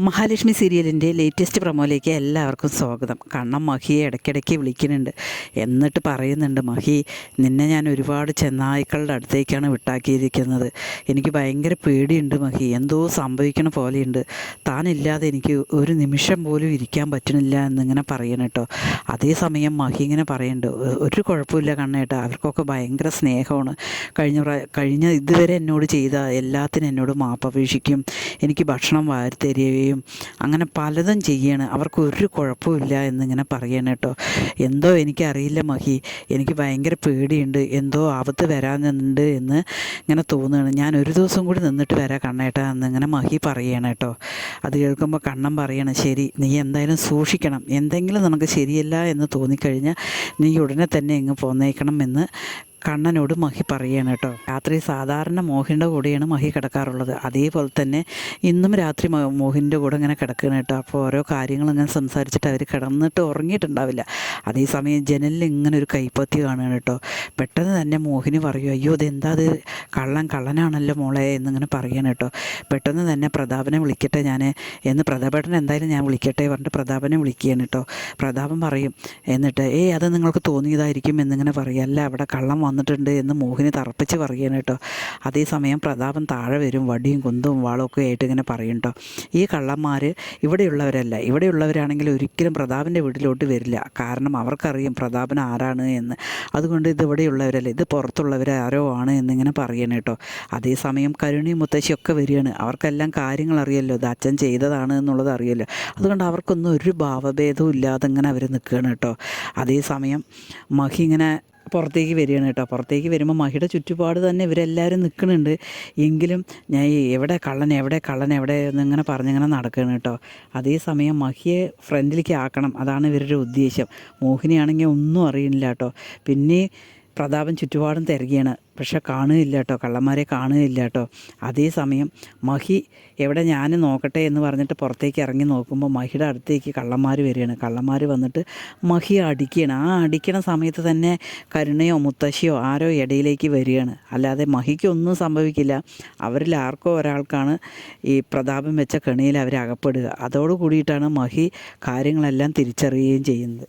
മഹാലക്ഷ്മി സീരിയലിൻ്റെ ലേറ്റസ്റ്റ് പ്രൊമോയിലേക്ക് എല്ലാവർക്കും സ്വാഗതം. കണ്ണം മഹിയെ ഇടയ്ക്കിടയ്ക്ക് വിളിക്കുന്നുണ്ട്. എന്നിട്ട് പറയുന്നുണ്ട്, മഹി, നിന്നെ ഞാൻ ഒരുപാട് ചെന്നായ്ക്കളുടെ അടുത്തേക്കാണ് വിട്ടാക്കിയിരിക്കുന്നത്. എനിക്ക് ഭയങ്കര പേടിയുണ്ട് മഹി, എന്തോ സംഭവിക്കണ പോലെയുണ്ട്. താനില്ലാതെ എനിക്ക് ഒരു നിമിഷം പോലും ഇരിക്കാൻ പറ്റണില്ല എന്നിങ്ങനെ പറയണം കേട്ടോ. അതേസമയം മഹി ഇങ്ങനെ പറയുന്നുണ്ട്, ഒരു കുഴപ്പമില്ല കണ്ണേട്ടാ, അവർക്കൊക്കെ ഭയങ്കര സ്നേഹമാണ്. കഴിഞ്ഞ ഇതുവരെ എന്നോട് ചെയ്ത എല്ലാത്തിനും എന്നോട് മാപ്പപേക്ഷിക്കും, എനിക്ക് ഭക്ഷണം വാരിത്തരികയും അങ്ങനെ പലതും ചെയ്യണം, അവർക്കൊരു കുഴപ്പമില്ല എന്നിങ്ങനെ പറയണം കേട്ടോ. എന്തോ എനിക്കറിയില്ല മഹി, എനിക്ക് ഭയങ്കര പേടിയുണ്ട്, എന്തോ ആപത്ത് വരാനുണ്ട് എന്ന് ഇങ്ങനെ തോന്നുകയാണ്. ഞാൻ ഒരു ദിവസം കൂടി നിന്നിട്ട് വരാം കണ്ണേട്ടാ എന്നിങ്ങനെ മഹി പറയണം കേട്ടോ. അത് കേൾക്കുമ്പോൾ കണ്ണൻ പറയണം, ശരി, നീ എന്തായാലും സൂക്ഷിക്കണം, എന്തെങ്കിലും നമുക്ക് ശരിയല്ല എന്ന് തോന്നിക്കഴിഞ്ഞാൽ നീ ഉടനെ തന്നെ ഇങ്ങ് പോന്നേക്കണം എന്ന് കണ്ണനോട് മഹി പറയാണ് കേട്ടോ. രാത്രി സാധാരണ മോഹിൻ്റെ കൂടെയാണ് മഹി കിടക്കാറുള്ളത്. അതേപോലെ തന്നെ ഇന്നും രാത്രി മോഹിൻ്റെ കൂടെ ഇങ്ങനെ കിടക്കണം കേട്ടോ. അപ്പോൾ ഓരോ കാര്യങ്ങളിങ്ങനെ സംസാരിച്ചിട്ട് അവർ കിടന്നിട്ട് ഉറങ്ങിയിട്ടുണ്ടാവില്ല. അതേസമയം ജനലിൽ ഇങ്ങനെ ഒരു കൈപ്പത്തി കാണുകയാണ് കേട്ടോ. പെട്ടെന്ന് തന്നെ മോഹിനി പറയും, അയ്യോ ഇതെന്താ അത്, കള്ളനാണല്ലോ മോളെ എന്നിങ്ങനെ പറയണം കേട്ടോ. പെട്ടെന്ന് തന്നെ പ്രതാപനെ വിളിക്കട്ടെ ഞാൻ എന്ന്, പ്രതാപേട്ടൻ എന്തായാലും ഞാൻ വിളിക്കട്ടെ പറഞ്ഞിട്ട് പ്രതാപനെ വിളിക്കുകയാണ് കേട്ടോ. പ്രതാപൻ പറയും എന്നിട്ട്, അത് നിങ്ങൾക്ക് തോന്നിയതായിരിക്കും എന്നിങ്ങനെ പറയും. അല്ല, അവിടെ കള്ളം വന്നിട്ടുണ്ട് എന്ന് മോഹിനി തറപ്പിച്ച് പറയുകയാണ് കേട്ടോ. അതേസമയം പ്രതാപൻ താഴെ വരും, വടിയും കുന്തവും വാളൊക്കെ ആയിട്ട് ഇങ്ങനെ പറയും കേട്ടോ. ഈ കള്ളന്മാർ ഇവിടെയുള്ളവരല്ല, ഇവിടെയുള്ളവരാണെങ്കിൽ ഒരിക്കലും പ്രതാപൻ്റെ വീട്ടിലോട്ട് വരില്ല. കാരണം അവർക്കറിയാം പ്രതാപൻ ആരാണ് എന്ന്. അതുകൊണ്ട് ഇത് ഇവിടെയുള്ളവരല്ല, ഇത് പുറത്തുള്ളവരാരോ ആണ് എന്നിങ്ങനെ പറയണം കേട്ടോ. അതേസമയം കരുണിയും മുത്തശ്ശിയൊക്കെ വരികയാണ്. അവർക്കെല്ലാം കാര്യങ്ങൾ അറിയല്ലോ, ഇത് അച്ഛൻ ചെയ്തതാണ് എന്നുള്ളത് അറിയല്ലോ. അതുകൊണ്ട് അവർക്കൊന്നും ഒരു ഭാവഭേദവും ഇല്ലാതെ ഇങ്ങനെ അവർ നിൽക്കുകയാണ് കേട്ടോ. അതേസമയം മഹി ഇങ്ങനെ പുറത്തേക്ക് വരികയാണ് കേട്ടോ. പുറത്തേക്ക് വരുമ്പോൾ മഹിയുടെ ചുറ്റുപാട് തന്നെ ഇവരെല്ലാവരും നിൽക്കുന്നുണ്ട്. എങ്കിലും ഞാൻ എവിടെ കള്ളൻ എവിടെ എന്നിങ്ങനെ പറഞ്ഞിങ്ങനെ നടക്കുകയാണ് കേട്ടോ. അതേസമയം മഹിയെ ഫ്രണ്ടിലേക്ക് ആക്കണം, അതാണ് ഇവരുടെ ഉദ്ദേശം. മോഹിനിയാണെങ്കിൽ ഒന്നും അറിയുന്നില്ല കേട്ടോ. പിന്നെ പ്രതാപൻ ചുറ്റുപാടും തിരയുകയാണ്, പക്ഷെ കാണുകയില്ല കേട്ടോ, കള്ളന്മാരെ കാണുകയില്ല കേട്ടോ. അതേസമയം മഹി എവിടെ ഞാൻ നോക്കട്ടെ എന്ന് പറഞ്ഞിട്ട് പുറത്തേക്ക് ഇറങ്ങി നോക്കുമ്പോൾ മഹിയുടെ അടുത്തേക്ക് കള്ളന്മാർ വരികയാണ്. കള്ളന്മാർ വന്നിട്ട് മഹിയെ അടിക്കുകയാണ്. ആ അടിക്കണ സമയത്ത് തന്നെ കരുണയോ മുത്തശ്ശിയോ ആരോ ഇടയിലേക്ക് വരികയാണ്. അല്ലാതെ മഹിക്കൊന്നും സംഭവിക്കില്ല. അവരിൽ ആർക്കോ ഒരാൾക്കാണ് ഈ പ്രതാപം വെച്ച കെണിയിൽ അവർ അകപ്പെടുക. അതോടു കൂടിയിട്ടാണ് മഹി കാര്യങ്ങളെല്ലാം തിരിച്ചറിയുകയും ചെയ്യുന്നത്.